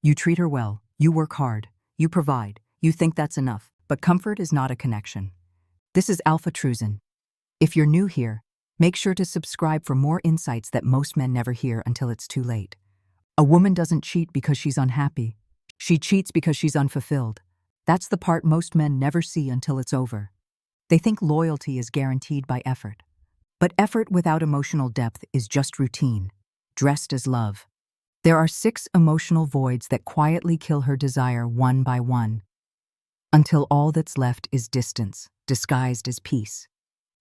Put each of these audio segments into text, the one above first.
You treat her well, you work hard, you provide, you think that's enough, but comfort is not a connection. This is Alpha Truzen. If you're new here, make sure to subscribe for more insights that most men never hear until it's too late. A woman doesn't cheat because she's unhappy. She cheats because she's unfulfilled. That's the part most men never see until it's over. They think loyalty is guaranteed by effort. But effort without emotional depth is just routine, dressed as love. There are 6 emotional voids that quietly kill her desire one by one, until all that's left is distance, disguised as peace.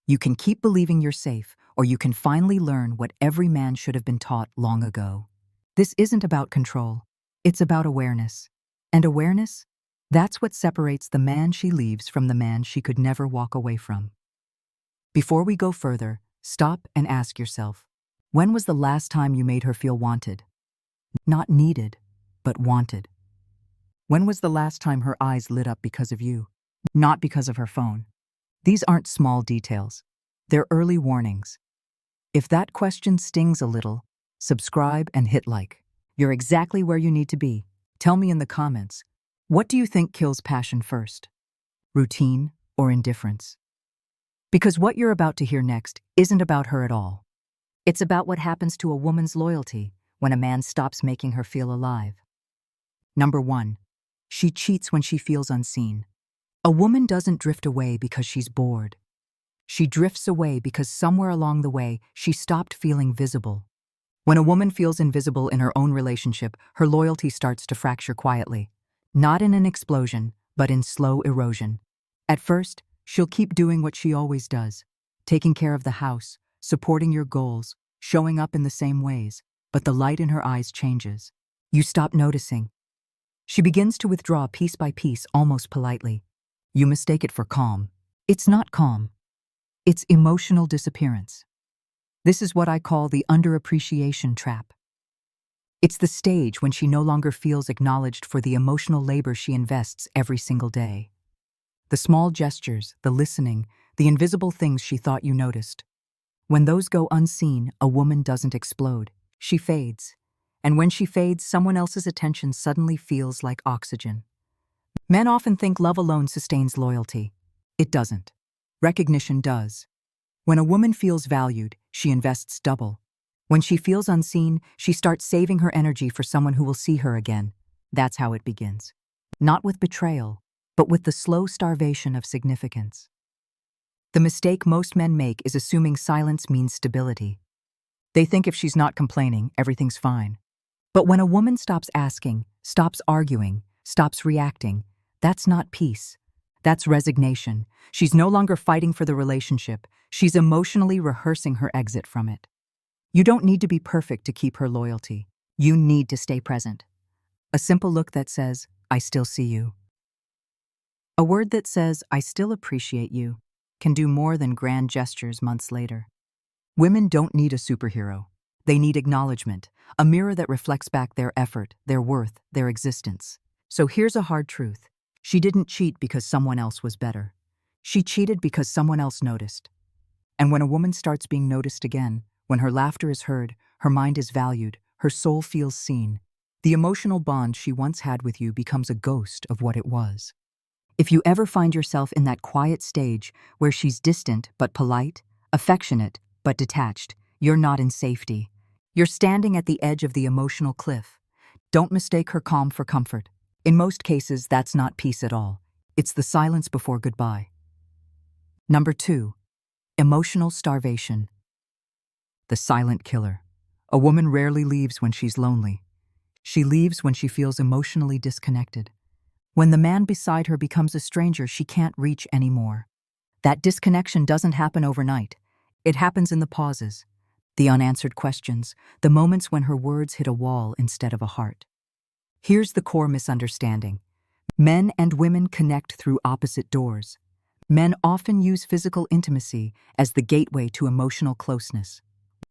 You can keep believing you're safe, or you can finally learn what every man should have been taught long ago. This isn't about control, it's about awareness. And awareness? That's what separates the man she leaves from the man she could never walk away from. Before we go further, stop and ask yourself, when was the last time you made her feel wanted? Not needed, but wanted. When was the last time her eyes lit up because of you, not because of her phone? These aren't small details. They're early warnings. If that question stings a little, subscribe and hit like. You're exactly where you need to be. Tell me in the comments, what do you think kills passion first? Routine or indifference? Because what you're about to hear next isn't about her at all. It's about what happens to a woman's loyalty when a man stops making her feel alive. Number 1. She cheats when she feels unseen. A woman doesn't drift away because she's bored. She drifts away because somewhere along the way, she stopped feeling visible. When a woman feels invisible in her own relationship, her loyalty starts to fracture quietly. Not in an explosion, but in slow erosion. At first, she'll keep doing what she always does, taking care of the house, supporting your goals, showing up in the same ways, but the light in her eyes changes. You stop noticing. She begins to withdraw piece by piece, almost politely. You mistake it for calm. It's not calm. It's emotional disappearance. This is what I call the underappreciation trap. It's the stage when she no longer feels acknowledged for the emotional labor she invests every single day. The small gestures, the listening, the invisible things she thought you noticed. When those go unseen, a woman doesn't explode. She fades. And when she fades, someone else's attention suddenly feels like oxygen. Men often think love alone sustains loyalty. It doesn't. Recognition does. When a woman feels valued, she invests double. When she feels unseen, she starts saving her energy for someone who will see her again. That's how it begins. Not with betrayal, but with the slow starvation of significance. The mistake most men make is assuming silence means stability. They think if she's not complaining, everything's fine. But when a woman stops asking, stops arguing, stops reacting, that's not peace. That's resignation. She's no longer fighting for the relationship. She's emotionally rehearsing her exit from it. You don't need to be perfect to keep her loyalty. You need to stay present. A simple look that says, I still see you. A word that says, I still appreciate you, can do more than grand gestures months later. Women don't need a superhero. They need acknowledgement, a mirror that reflects back their effort, their worth, their existence. So here's a hard truth. She didn't cheat because someone else was better. She cheated because someone else noticed. And when a woman starts being noticed again, when her laughter is heard, her mind is valued, her soul feels seen, the emotional bond she once had with you becomes a ghost of what it was. If you ever find yourself in that quiet stage where she's distant but polite, affectionate but detached, you're not in safety. You're standing at the edge of the emotional cliff. Don't mistake her calm for comfort. In most cases, that's not peace at all. It's the silence before goodbye. Number 2. Emotional starvation. The silent killer. A woman rarely leaves when she's lonely. She leaves when she feels emotionally disconnected. When the man beside her becomes a stranger she can't reach anymore. That disconnection doesn't happen overnight. It happens in the pauses, the unanswered questions, the moments when her words hit a wall instead of a heart. Here's the core misunderstanding. Men and women connect through opposite doors. Men often use physical intimacy as the gateway to emotional closeness.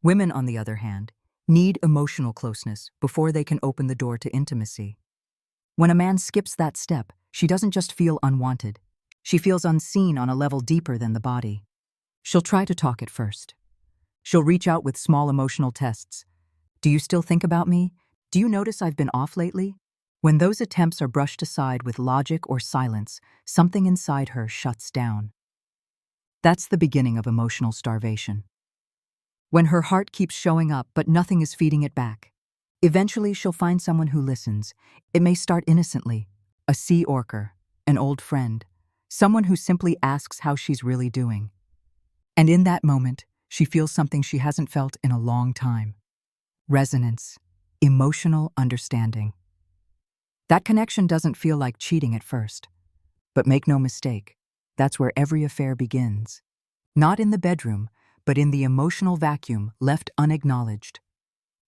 Women, on the other hand, need emotional closeness before they can open the door to intimacy. When a man skips that step, she doesn't just feel unwanted. She feels unseen on a level deeper than the body. She'll try to talk at first. She'll reach out with small emotional tests. Do you still think about me? Do you notice I've been off lately? When those attempts are brushed aside with logic or silence, something inside her shuts down. That's the beginning of emotional starvation. When her heart keeps showing up but nothing is feeding it back. Eventually she'll find someone who listens. It may start innocently, a sea orca, an old friend, someone who simply asks how she's really doing. And in that moment, she feels something she hasn't felt in a long time. Resonance, emotional understanding. That connection doesn't feel like cheating at first. But make no mistake, that's where every affair begins. Not in the bedroom, but in the emotional vacuum left unacknowledged.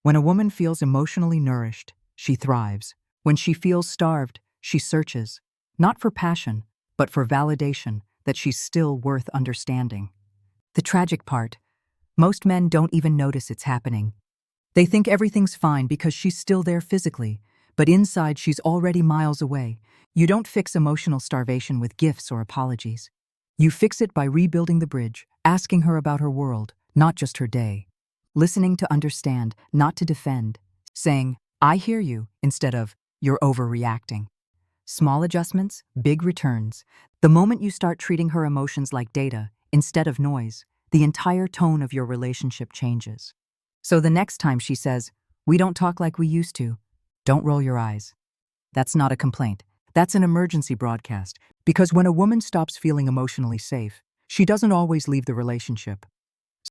When a woman feels emotionally nourished, she thrives. When she feels starved, she searches, not for passion, but for validation that she's still worth understanding. The tragic part, most men don't even notice it's happening. They think everything's fine because she's still there physically, but inside she's already miles away. You don't fix emotional starvation with gifts or apologies. You fix it by rebuilding the bridge, asking her about her world, not just her day. Listening to understand, not to defend. Saying, "I hear you," instead of, "You're overreacting." Small adjustments, big returns. The moment you start treating her emotions like data, instead of noise, the entire tone of your relationship changes. So the next time she says, "We don't talk like we used to," don't roll your eyes. That's not a complaint. That's an emergency broadcast. Because when a woman stops feeling emotionally safe, she doesn't always leave the relationship.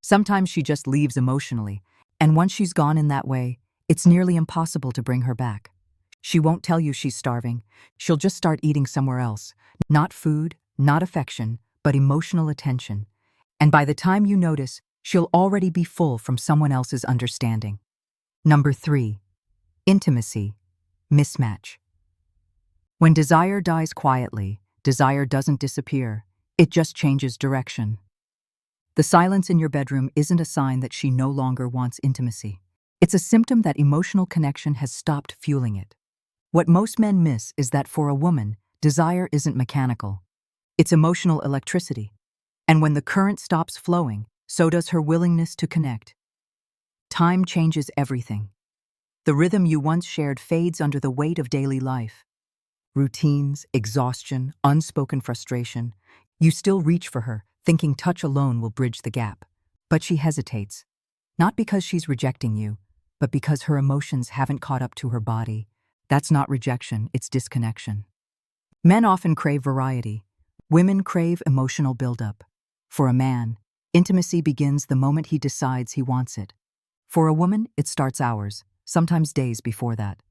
Sometimes she just leaves emotionally, and once she's gone in that way, it's nearly impossible to bring her back. She won't tell you she's starving. She'll just start eating somewhere else. Not food, not affection, but emotional attention. And by the time you notice, she'll already be full from someone else's understanding. Number 3. Intimacy. Mismatch. When desire dies quietly, desire doesn't disappear. It just changes direction. The silence in your bedroom isn't a sign that she no longer wants intimacy. It's a symptom that emotional connection has stopped fueling it. What most men miss is that for a woman, desire isn't mechanical. It's emotional electricity. And when the current stops flowing, so does her willingness to connect. Time changes everything. The rhythm you once shared fades under the weight of daily life. Routines, exhaustion, unspoken frustration. You still reach for her, thinking touch alone will bridge the gap. But she hesitates. Not because she's rejecting you, but because her emotions haven't caught up to her body. That's not rejection, it's disconnection. Men often crave variety. Women crave emotional buildup. For a man, intimacy begins the moment he decides he wants it. For a woman, it starts hours, sometimes days before that.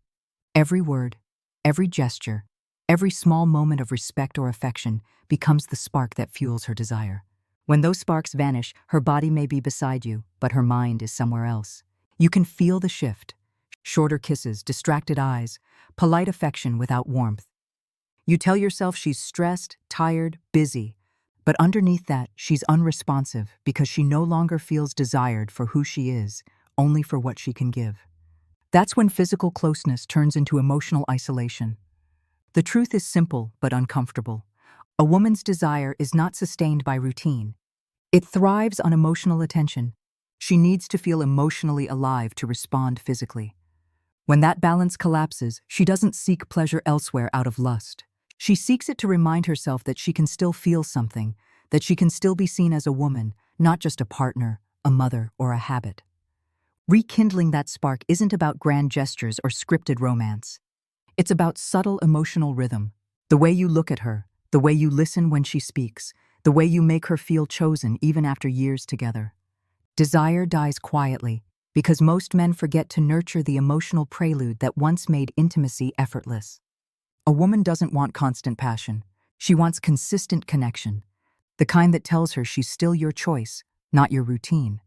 Every word, every gesture, every small moment of respect or affection becomes the spark that fuels her desire. When those sparks vanish, her body may be beside you, but her mind is somewhere else. You can feel the shift. Shorter kisses, distracted eyes, polite affection without warmth. You tell yourself she's stressed, tired, busy, but underneath that, she's unresponsive because she no longer feels desired for who she is, only for what she can give. That's when physical closeness turns into emotional isolation. The truth is simple but uncomfortable. A woman's desire is not sustained by routine. It thrives on emotional attention. She needs to feel emotionally alive to respond physically. When that balance collapses, she doesn't seek pleasure elsewhere out of lust. She seeks it to remind herself that she can still feel something, that she can still be seen as a woman, not just a partner, a mother, or a habit. Rekindling that spark isn't about grand gestures or scripted romance. It's about subtle emotional rhythm, the way you look at her, the way you listen when she speaks, the way you make her feel chosen even after years together. Desire dies quietly because most men forget to nurture the emotional prelude that once made intimacy effortless. A woman doesn't want constant passion. She wants consistent connection, the kind that tells her she's still your choice, not your routine.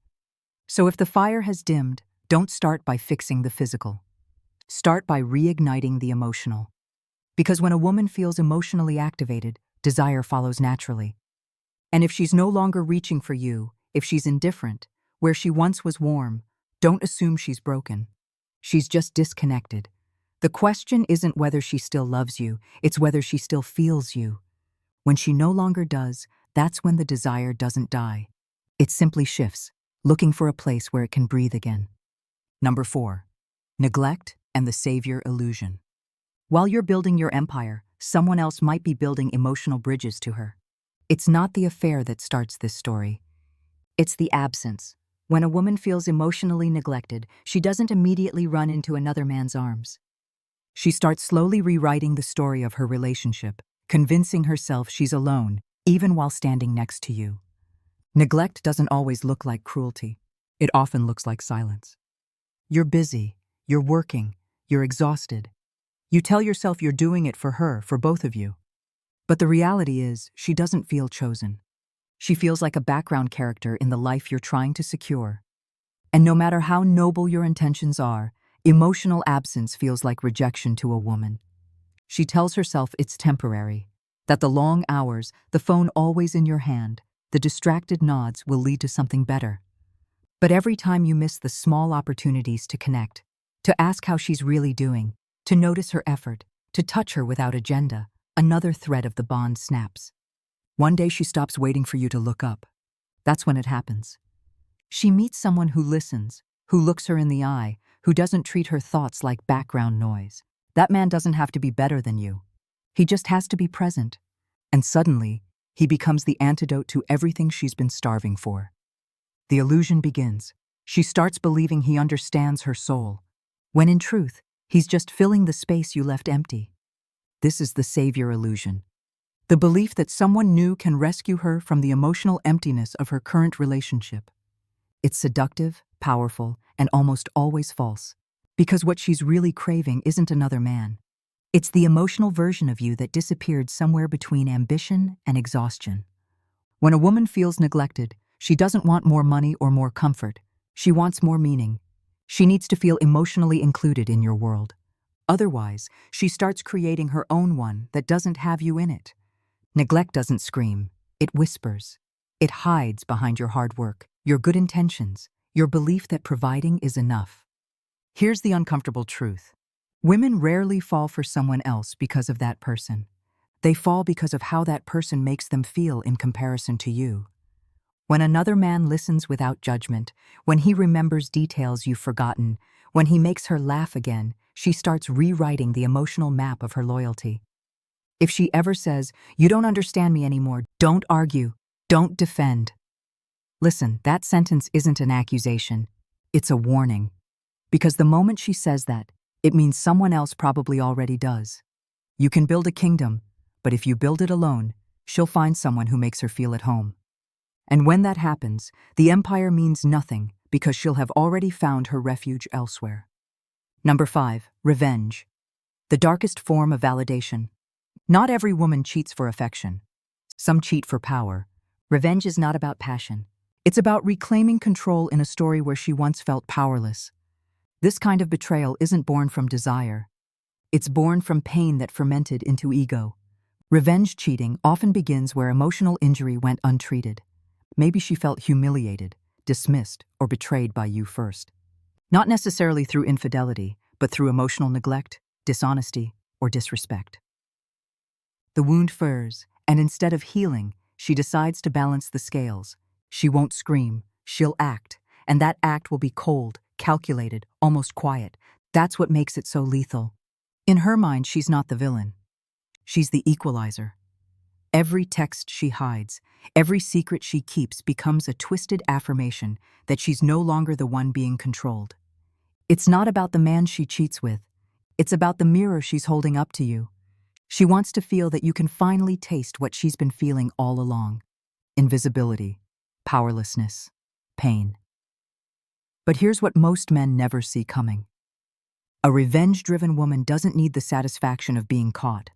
So if the fire has dimmed, don't start by fixing the physical. Start by reigniting the emotional. Because when a woman feels emotionally activated, desire follows naturally. And if she's no longer reaching for you, if she's indifferent, where she once was warm, don't assume she's broken. She's just disconnected. The question isn't whether she still loves you, it's whether she still feels you. When she no longer does, that's when the desire doesn't die. It simply shifts, looking for a place where it can breathe again. Number 4. Neglect and the savior illusion. While you're building your empire, someone else might be building emotional bridges to her. It's not the affair that starts this story. It's the absence. When a woman feels emotionally neglected, she doesn't immediately run into another man's arms. She starts slowly rewriting the story of her relationship, convincing herself she's alone, even while standing next to you. Neglect doesn't always look like cruelty. It often looks like silence. You're busy, you're working, you're exhausted. You tell yourself you're doing it for her, for both of you. But the reality is, she doesn't feel chosen. She feels like a background character in the life you're trying to secure. And no matter how noble your intentions are, emotional absence feels like rejection to a woman. She tells herself it's temporary, that the long hours, the phone always in your hand, the distracted nods will lead to something better. But every time you miss the small opportunities to connect, to ask how she's really doing, to notice her effort, to touch her without agenda, another thread of the bond snaps. One day she stops waiting for you to look up. That's when it happens. She meets someone who listens, who looks her in the eye, who doesn't treat her thoughts like background noise. That man doesn't have to be better than you. He just has to be present. And suddenly, he becomes the antidote to everything she's been starving for. The illusion begins. She starts believing he understands her soul, when in truth, he's just filling the space you left empty. This is the savior illusion. The belief that someone new can rescue her from the emotional emptiness of her current relationship. It's seductive, powerful, and almost always false, because what she's really craving isn't another man. It's the emotional version of you that disappeared somewhere between ambition and exhaustion. When a woman feels neglected, she doesn't want more money or more comfort. She wants more meaning. She needs to feel emotionally included in your world. Otherwise, she starts creating her own one that doesn't have you in it. Neglect doesn't scream, it whispers. It hides behind your hard work, your good intentions, your belief that providing is enough. Here's the uncomfortable truth. Women rarely fall for someone else because of that person. They fall because of how that person makes them feel in comparison to you. When another man listens without judgment, when he remembers details you've forgotten, when he makes her laugh again, she starts rewriting the emotional map of her loyalty. If she ever says, "You don't understand me anymore," don't argue, don't defend. Listen, that sentence isn't an accusation. It's a warning. Because the moment she says that, it means someone else probably already does. You can build a kingdom, but if you build it alone, she'll find someone who makes her feel at home. And when that happens, the empire means nothing because she'll have already found her refuge elsewhere. Number 5, revenge. The darkest form of validation. Not every woman cheats for affection. Some cheat for power. Revenge is not about passion. It's about reclaiming control in a story where she once felt powerless. This kind of betrayal isn't born from desire. It's born from pain that fermented into ego. Revenge cheating often begins where emotional injury went untreated. Maybe she felt humiliated, dismissed, or betrayed by you first. Not necessarily through infidelity, but through emotional neglect, dishonesty, or disrespect. The wound furs, and instead of healing, she decides to balance the scales. She won't scream, she'll act, and that act will be cold, calculated, almost quiet. That's what makes it so lethal. In her mind, she's not the villain. She's the equalizer. Every text she hides, every secret she keeps becomes a twisted affirmation that she's no longer the one being controlled. It's not about the man she cheats with. It's about the mirror she's holding up to you. She wants to feel that you can finally taste what she's been feeling all along. Invisibility, powerlessness, pain. But here's what most men never see coming. A revenge-driven woman doesn't need the satisfaction of being caught.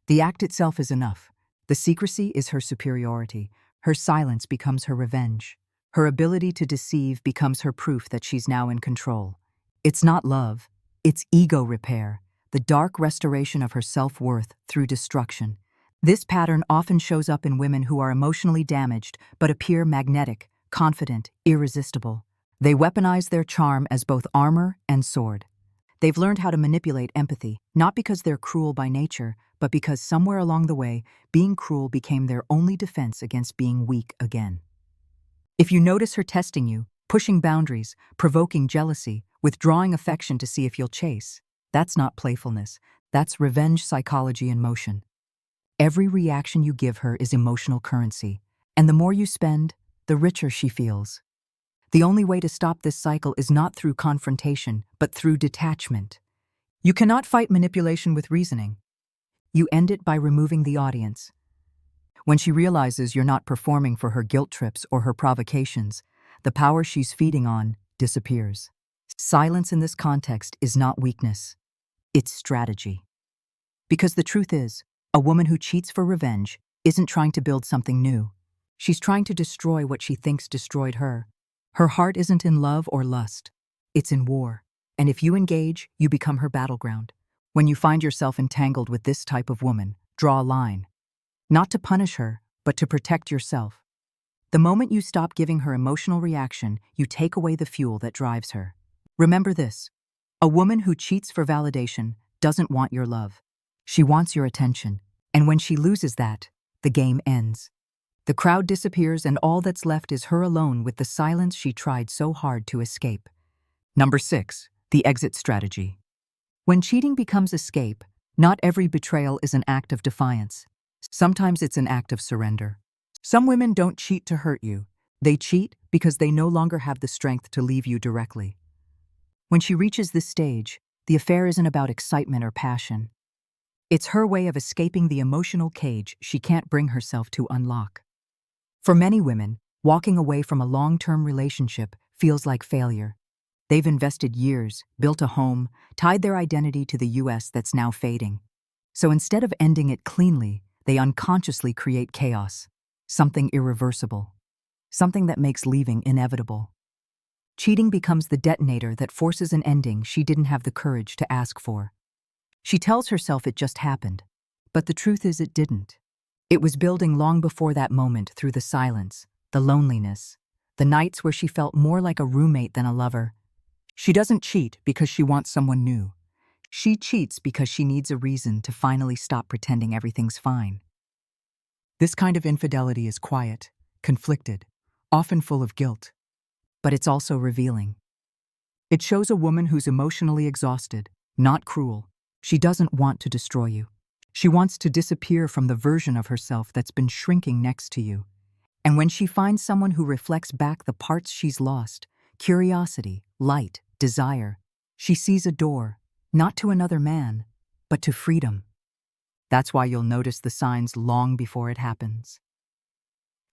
The act itself is enough. The secrecy is her superiority. Her silence becomes her revenge. Her ability to deceive becomes her proof that she's now in control. It's not love. It's ego repair, the dark restoration of her self-worth through destruction. This pattern often shows up in women who are emotionally damaged but appear magnetic, confident, irresistible. They weaponize their charm as both armor and sword. They've learned how to manipulate empathy, not because they're cruel by nature, but because somewhere along the way, being cruel became their only defense against being weak again. If you notice her testing you, pushing boundaries, provoking jealousy, withdrawing affection to see if you'll chase, that's not playfulness. That's revenge psychology in motion. Every reaction you give her is emotional currency, and the more you spend, the richer she feels. The only way to stop this cycle is not through confrontation, but through detachment. You cannot fight manipulation with reasoning. You end it by removing the audience. When she realizes you're not performing for her guilt trips or her provocations, the power she's feeding on disappears. Silence in this context is not weakness, it's strategy. Because the truth is, a woman who cheats for revenge isn't trying to build something new. She's trying to destroy what she thinks destroyed her. Her heart isn't in love or lust. It's in war. And if you engage, you become her battleground. When you find yourself entangled with this type of woman, draw a line. Not to punish her, but to protect yourself. The moment you stop giving her emotional reaction, you take away the fuel that drives her. Remember this: a woman who cheats for validation doesn't want your love. She wants your attention. And when she loses that, the game ends. The crowd disappears and all that's left is her alone with the silence she tried so hard to escape. Number 6. The exit strategy. When cheating becomes escape, not every betrayal is an act of defiance. Sometimes it's an act of surrender. Some women don't cheat to hurt you. They cheat because they no longer have the strength to leave you directly. When she reaches this stage, the affair isn't about excitement or passion. It's her way of escaping the emotional cage she can't bring herself to unlock. For many women, walking away from a long-term relationship feels like failure. They've invested years, built a home, tied their identity to the US that's now fading. So instead of ending it cleanly, they unconsciously create chaos, something irreversible, something that makes leaving inevitable. Cheating becomes the detonator that forces an ending she didn't have the courage to ask for. She tells herself it just happened, but the truth is it didn't. It was building long before that moment through the silence, the loneliness, the nights where she felt more like a roommate than a lover. She doesn't cheat because she wants someone new. She cheats because she needs a reason to finally stop pretending everything's fine. This kind of infidelity is quiet, conflicted, often full of guilt, but it's also revealing. It shows a woman who's emotionally exhausted, not cruel. She doesn't want to destroy you. She wants to disappear from the version of herself that's been shrinking next to you. And when she finds someone who reflects back the parts she's lost, curiosity, light, desire, she sees a door, not to another man, but to freedom. That's why you'll notice the signs long before it happens.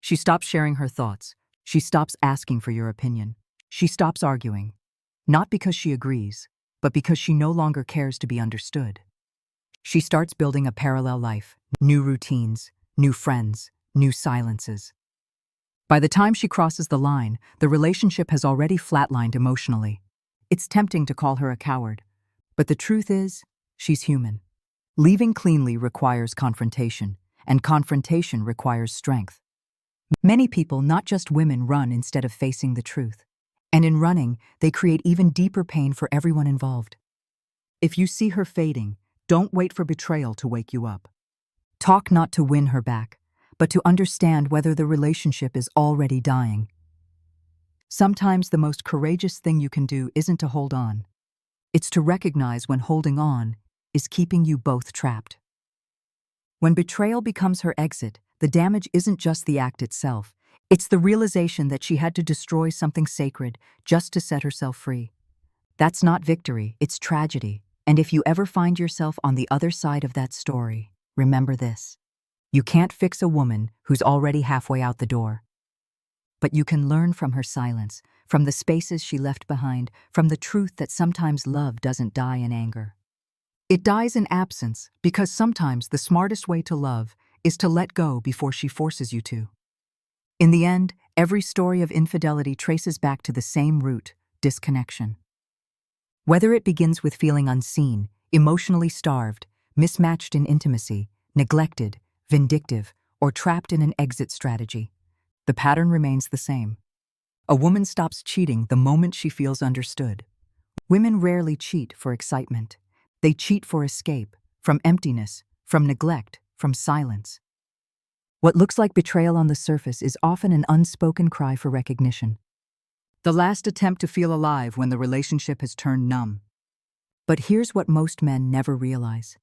She stops sharing her thoughts. She stops asking for your opinion. She stops arguing. Not because she agrees, but because she no longer cares to be understood. She starts building a parallel life, new routines, new friends, new silences. By the time she crosses the line, the relationship has already flatlined emotionally. It's tempting to call her a coward, but the truth is, she's human. Leaving cleanly requires confrontation, and confrontation requires strength. Many people, not just women, run instead of facing the truth. And in running, they create even deeper pain for everyone involved. If you see her fading, don't wait for betrayal to wake you up. Talk not to win her back, but to understand whether the relationship is already dying. Sometimes the most courageous thing you can do isn't to hold on. It's to recognize when holding on is keeping you both trapped. When betrayal becomes her exit, the damage isn't just the act itself. It's the realization that she had to destroy something sacred just to set herself free. That's not victory, it's tragedy. And if you ever find yourself on the other side of that story, remember this: you can't fix a woman who's already halfway out the door. But you can learn from her silence, from the spaces she left behind, from the truth that sometimes love doesn't die in anger. It dies in absence because sometimes the smartest way to love is to let go before she forces you to. In the end, every story of infidelity traces back to the same root: disconnection. Whether it begins with feeling unseen, emotionally starved, mismatched in intimacy, neglected, vindictive, or trapped in an exit strategy, the pattern remains the same. A woman stops cheating the moment she feels understood. Women rarely cheat for excitement. They cheat for escape, from emptiness, from neglect, from silence. What looks like betrayal on the surface is often an unspoken cry for recognition. The last attempt to feel alive when the relationship has turned numb. But here's what most men never realize.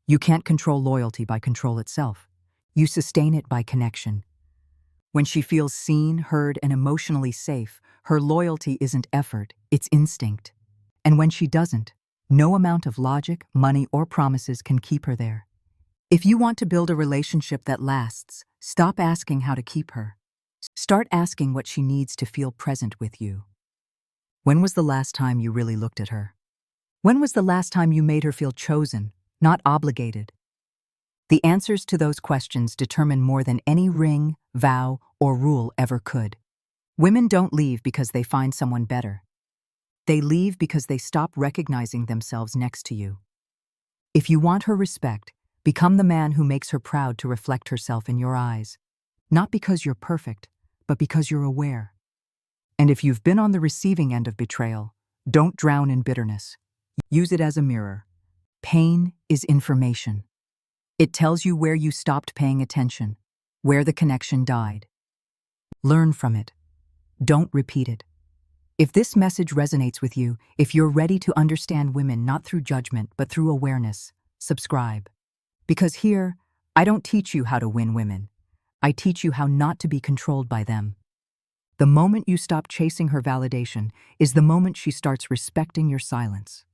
You can't control loyalty by control itself. You sustain it by connection. When she feels seen, heard, and emotionally safe, her loyalty isn't effort, it's instinct. And when she doesn't, no amount of logic, money, or promises can keep her there. If you want to build a relationship that lasts, stop asking how to keep her. Start asking what she needs to feel present with you. When was the last time you really looked at her? When was the last time you made her feel chosen, not obligated? The answers to those questions determine more than any ring, vow, or rule ever could. Women don't leave because they find someone better. They leave because they stop recognizing themselves next to you. If you want her respect, become the man who makes her proud to reflect herself in your eyes. Not because you're perfect, but because you're aware. And if you've been on the receiving end of betrayal, don't drown in bitterness. Use it as a mirror. Pain is information. It tells you where you stopped paying attention, where the connection died. Learn from it. Don't repeat it. If this message resonates with you, if you're ready to understand women not through judgment but through awareness, subscribe. Because here, I don't teach you how to win women. I teach you how not to be controlled by them. The moment you stop chasing her validation is the moment she starts respecting your silence.